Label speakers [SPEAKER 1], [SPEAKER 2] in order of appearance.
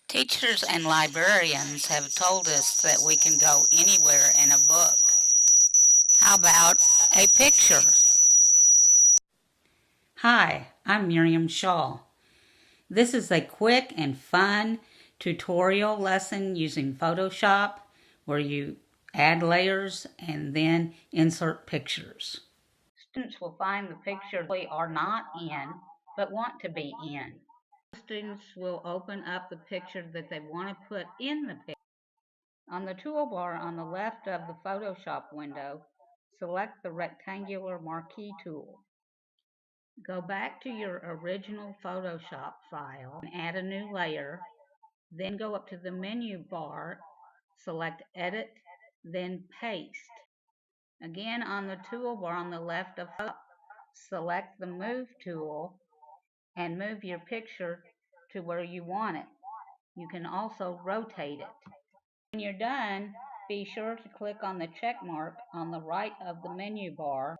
[SPEAKER 1] Teachers and librarians have told us that we can go anywhere in a book. How about a picture? Hi, I'm MiriamShaw. This is a quick and fun tutorial lesson using Photoshop where you add layers and then insert pictures. Students will find the picture they are not in but want to be in. Students will open up the picture that they want to put in the picture. On the toolbar on the left of the Photoshop window, select the rectangular marquee tool. Go back to your original Photoshop file and add a new layer, then go up to the menu bar, select Edit, then Paste. Again on the toolbar on the left of Photoshop, select the Move tool and move your picture to where you want it. You can also rotate it. When you're done, be sure to click on the check mark on the right of the menu bar